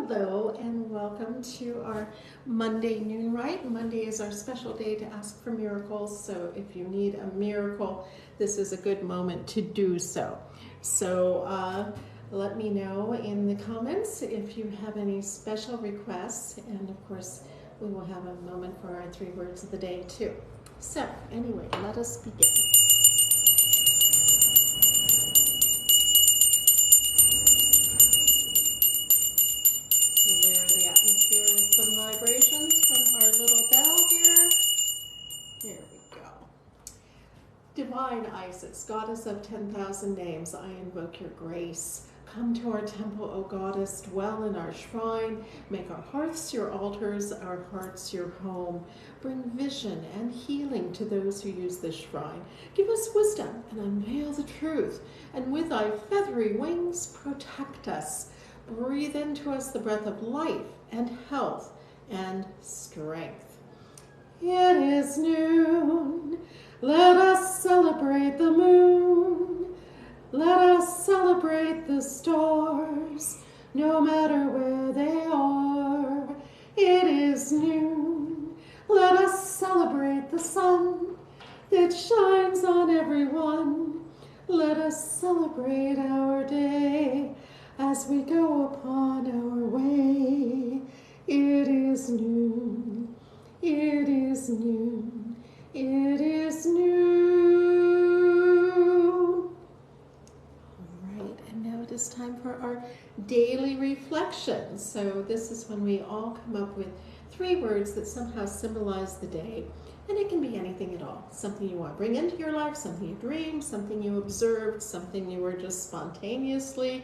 Hello and welcome to our Monday noon rite. Monday is our special day to ask for miracles, so if you need a miracle, this is a good moment to do so. So let me know in the comments if you have any special requests, and of course we will have a moment for our 3 words of the day too. So anyway, let us begin. Clear the atmosphere with some vibrations from our little bell here. There we go. Divine Isis, goddess of 10,000 names, I invoke your grace. Come to our temple, O goddess, dwell in our shrine. Make our hearths your altars, our hearts your home. Bring vision and healing to those who use this shrine. Give us wisdom and unveil the truth. And with thy feathery wings, protect us. Breathe into us the breath of life and health and strength. It is noon. Let us celebrate the moon. Let us celebrate the stars, no matter where they are. It is noon. Let us celebrate the sun that shines on everyone. Let us celebrate our day as we go upon our way. It is noon, it is noon, it is noon. All right, and now it is time for our daily reflection. So this is when we all come up with 3 words that somehow symbolize the day. And it can be anything at all. Something you want to bring into your life, something you dreamed, something you observed, something you were just spontaneously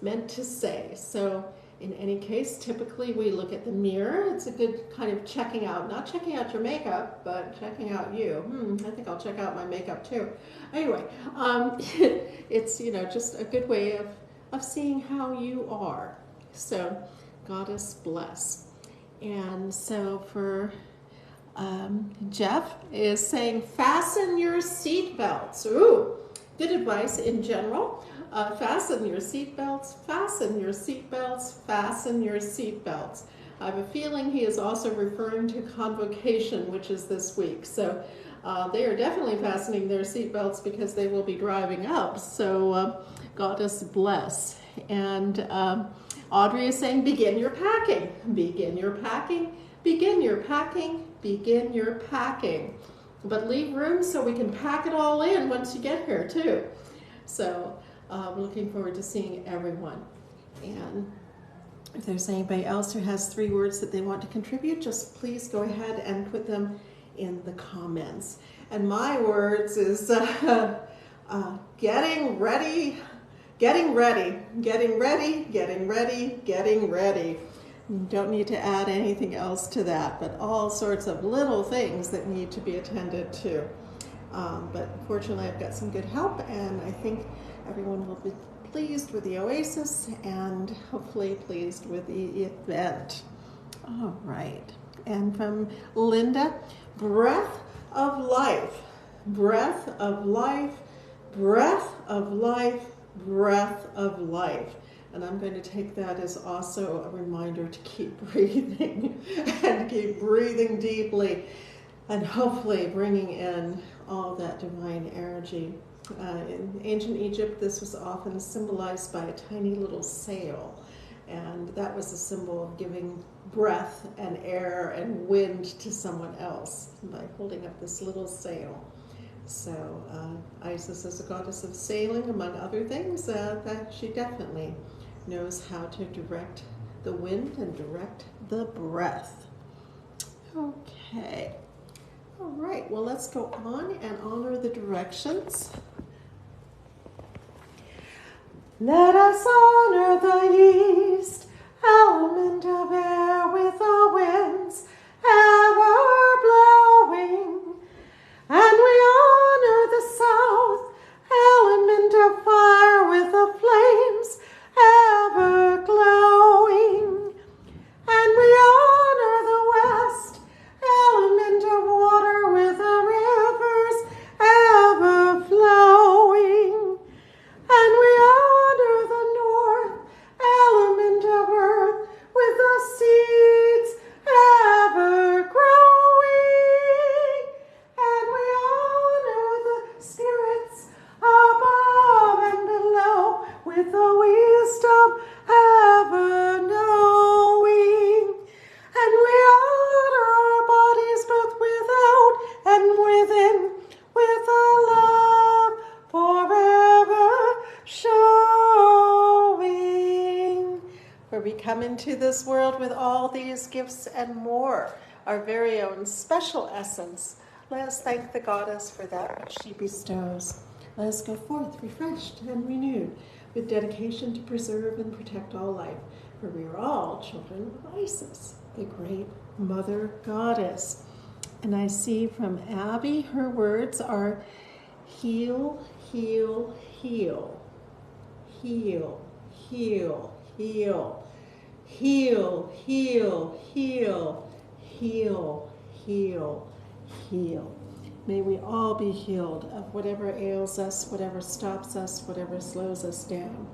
meant to say. So in any case, typically we look at the mirror. It's a good kind of checking out, not checking out your makeup, but checking out you. I think I'll check out my makeup too. Anyway, it's, just a good way of seeing how you are. So goddess bless. And so for Jeff is saying, fasten your seatbelts. Ooh, good advice in general. Fasten your seatbelts, fasten your seatbelts, fasten your seatbelts. I have a feeling he is also referring to convocation, which is this week. So they are definitely fastening their seatbelts because they will be driving up. So goddess bless. And Audrey is saying, begin your packing, begin your packing, begin your packing, begin your packing. But leave room so we can pack it all in once you get here too. So looking forward to seeing everyone. And if there's anybody else who has 3 words that they want to contribute, just please go ahead and put them in the comments. And my words is getting ready, getting ready, getting ready, getting ready, getting ready. You don't need to add anything else to that, but all sorts of little things that need to be attended to. But fortunately, I've got some good help, and I think everyone will be pleased with the oasis and hopefully pleased with the event. All right. And from Linda, breath of life, breath of life, breath of life, breath of life. And I'm going to take that as also a reminder to keep breathing and keep breathing deeply and hopefully bringing in all that divine energy. In ancient Egypt, this was often symbolized by a tiny little sail, and that was a symbol of giving breath and air and wind to someone else by holding up this little sail. So Isis is a goddess of sailing, among other things, that she definitely knows how to direct the wind and direct the breath. Okay. All right, well, let's go on and honor the directions. Let us honor the east, element of air with the winds ever blowing. And we honor the south, element of fire with the flames ever glowing. And we honor the west, element of water with the rivers ever flowing. And we honor the north, wisdom ever knowing. And we honor our bodies both without and within, with a love forever showing. For we come into this world with all these gifts and more, our very own special essence. Let us thank the goddess for that which she bestows. Let us go forth refreshed and renewed, with dedication to preserve and protect all life, for we are all children of Isis, the great mother goddess. And I see from Abby, her words are heal, heal, heal, heal, heal, heal, heal, heal, heal, heal, heal, heal. May we all be healed of whatever ails us, whatever stops us, whatever slows us down.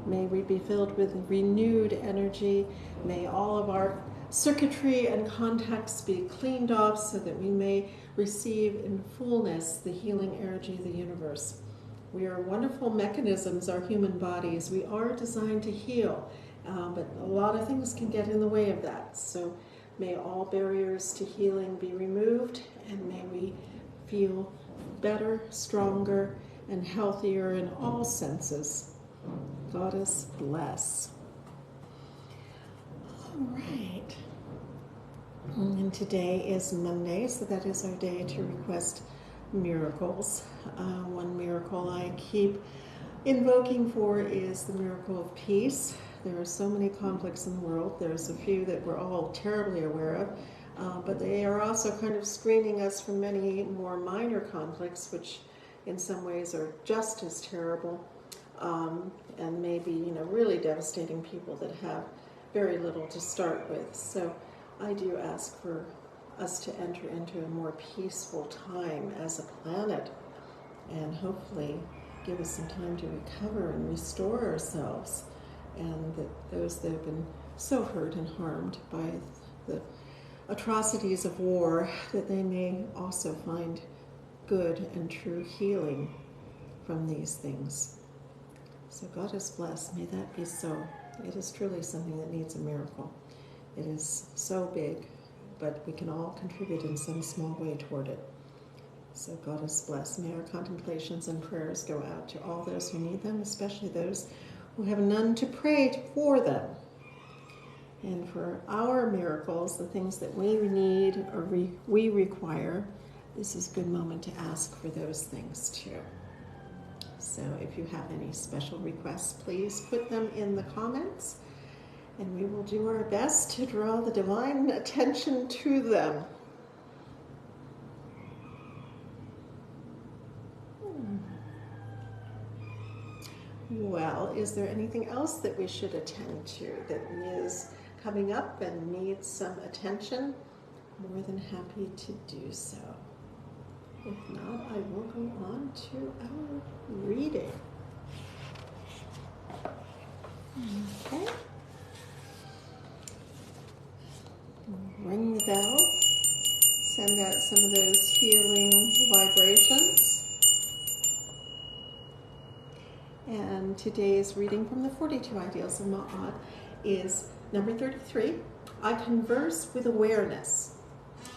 May we be filled with renewed energy. May all of our circuitry and contacts be cleaned off so that we may receive in fullness the healing energy of the universe. We are wonderful mechanisms, our human bodies. We are designed to heal, but a lot of things can get in the way of that. So may all barriers to healing be removed, and may we feel better, stronger, and healthier in all senses. Goddess bless. All right. And today is Monday, so that is our day to request miracles. One miracle I keep invoking for is the miracle of peace. There are so many conflicts in the world. There's a few that we're all terribly aware of, but they are also kind of screening us from many more minor conflicts, which in some ways are just as terrible, and maybe, really devastating people that have very little to start with. So I do ask for us to enter into a more peaceful time as a planet, and hopefully give us some time to recover and restore ourselves, and that those that have been so hurt and harmed by the atrocities of war, that they may also find good and true healing from these things. So Goddess bless, may that be so. It is truly something that needs a miracle. It is so big, but we can all contribute in some small way toward it. So Goddess bless. May our contemplations and prayers go out to all those who need them, especially those who have none to pray for them. And for our miracles, the things that we need or we require, this is a good moment to ask for those things too. So if you have any special requests, please put them in the comments, and we will do our best to draw the divine attention to them. Well, is there anything else that we should attend to that is coming up and needs some attention? More than happy to do so. If not, I will go on to our reading. Okay. Ring the bell. Send out some of those healing vibrations. And today's reading from the 42 Ideals of Ma'at is number 33. I converse with awareness.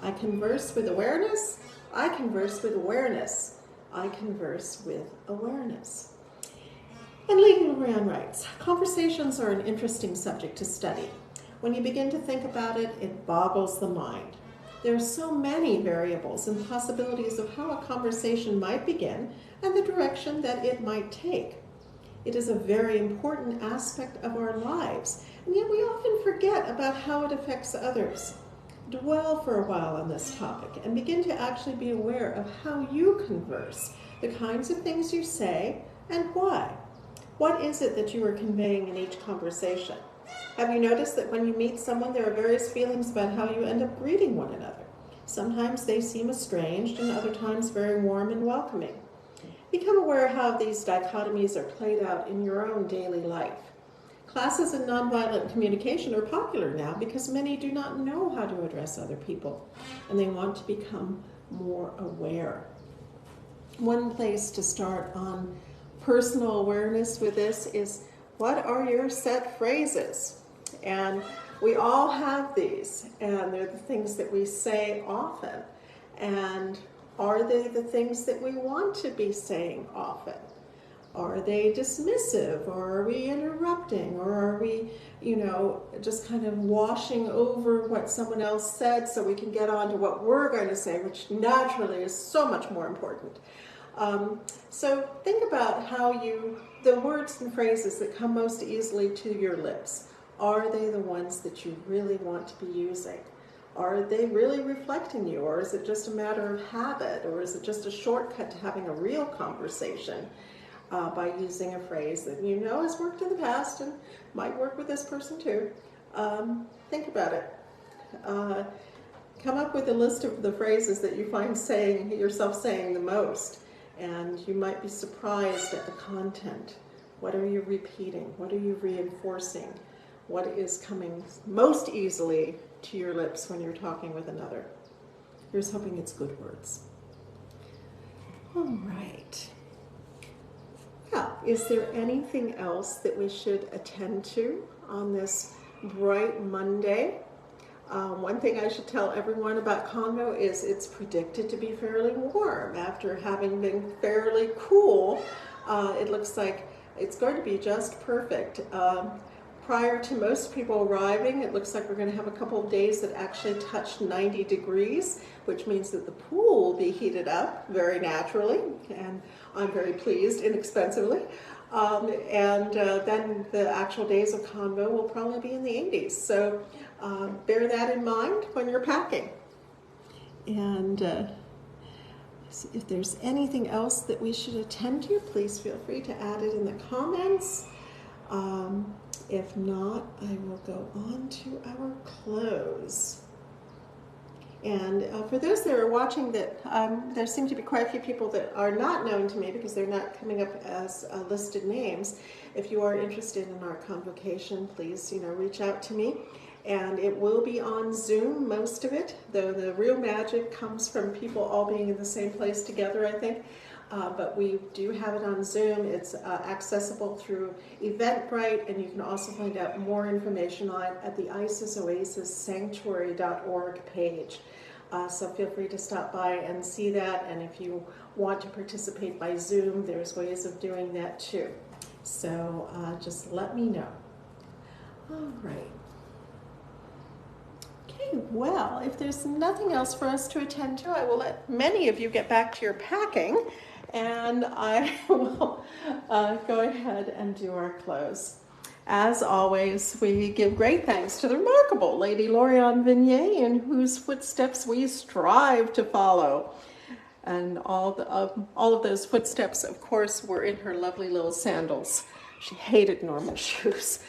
I converse with awareness. I converse with awareness. I converse with awareness. And Legal Ryan writes, conversations are an interesting subject to study. When you begin to think about it, it boggles the mind. There are so many variables and possibilities of how a conversation might begin and the direction that it might take. It is a very important aspect of our lives, and yet we often forget about how it affects others. Dwell for a while on this topic and begin to actually be aware of how you converse, the kinds of things you say, and why. What is it that you are conveying in each conversation? Have you noticed that when you meet someone, there are various feelings about how you end up greeting one another? Sometimes they seem estranged, and other times very warm and welcoming. Become aware how these dichotomies are played out in your own daily life. Classes in nonviolent communication are popular now because many do not know how to address other people, and they want to become more aware. One place to start on personal awareness with this is What are your set phrases? And we all have these, and they're the things that we say often. And are they the things that we want to be saying often? Are they dismissive, or are we interrupting, or are we, just kind of washing over what someone else said so we can get on to what we're going to say, which naturally is so much more important. So think about how the words and phrases that come most easily to your lips, are they the ones that you really want to be using? Are they really reflecting you, or is it just a matter of habit, or is it just a shortcut to having a real conversation by using a phrase that you know has worked in the past and might work with this person too? Think about it. Come up with a list of the phrases that you find yourself saying the most, and you might be surprised at the content. What are you repeating? What are you reinforcing? What is coming most easily to your lips when you're talking with another? Here's hoping it's good words. All right. Yeah, is there anything else that we should attend to on this bright Monday? One thing I should tell everyone about Congo is it's predicted to be fairly warm. After having been fairly cool, it looks like it's going to be just perfect. Prior to most people arriving, it looks like we're going to have a couple of days that actually touch 90 degrees, which means that the pool will be heated up very naturally, and I'm very pleased, inexpensively. Then the actual days of Congo will probably be in the 80s. So bear that in mind when you're packing. And if there's anything else that we should attend to, please feel free to add it in the comments. If not, I will go on to our close. And for those that are watching, there seem to be quite a few people that are not known to me because they're not coming up as listed names. If you are interested in our convocation, please, reach out to me. And it will be on Zoom, most of it, though the real magic comes from people all being in the same place together, I think. But we do have it on Zoom. It's accessible through Eventbrite, and you can also find out more information on it at the ISISoasissanctuary.org page. So feel free to stop by and see that, and if you want to participate by Zoom, there's ways of doing that too. So just let me know. All right. Okay, well, if there's nothing else for us to attend to, I will let many of you get back to your packing, and I will go ahead and do our close. As always, we give great thanks to the remarkable Lady Lorianne Vignier, in whose footsteps we strive to follow. And all of those footsteps, of course, were in her lovely little sandals. She hated normal shoes.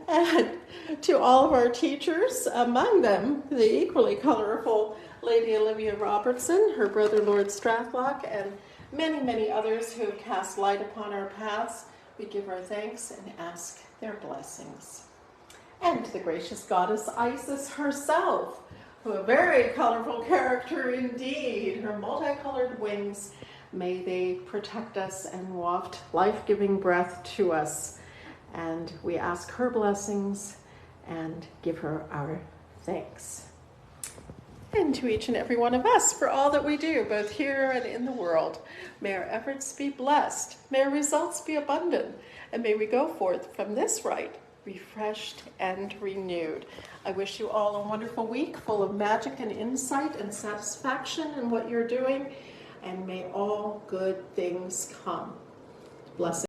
And to all of our teachers, among them the equally colorful Lady Olivia Robertson, her brother Lord Strathlock, and many, many others who have cast light upon our paths, we give our thanks and ask their blessings. And to the gracious goddess Isis herself, who a very colorful character indeed, her multicolored wings, may they protect us and waft life-giving breath to us. And we ask her blessings and give her our thanks. And to each and every one of us for all that we do, both here and in the world. May our efforts be blessed, may our results be abundant, and may we go forth from this rite refreshed and renewed. I wish you all a wonderful week full of magic and insight and satisfaction in what you're doing, and may all good things come. Blessings.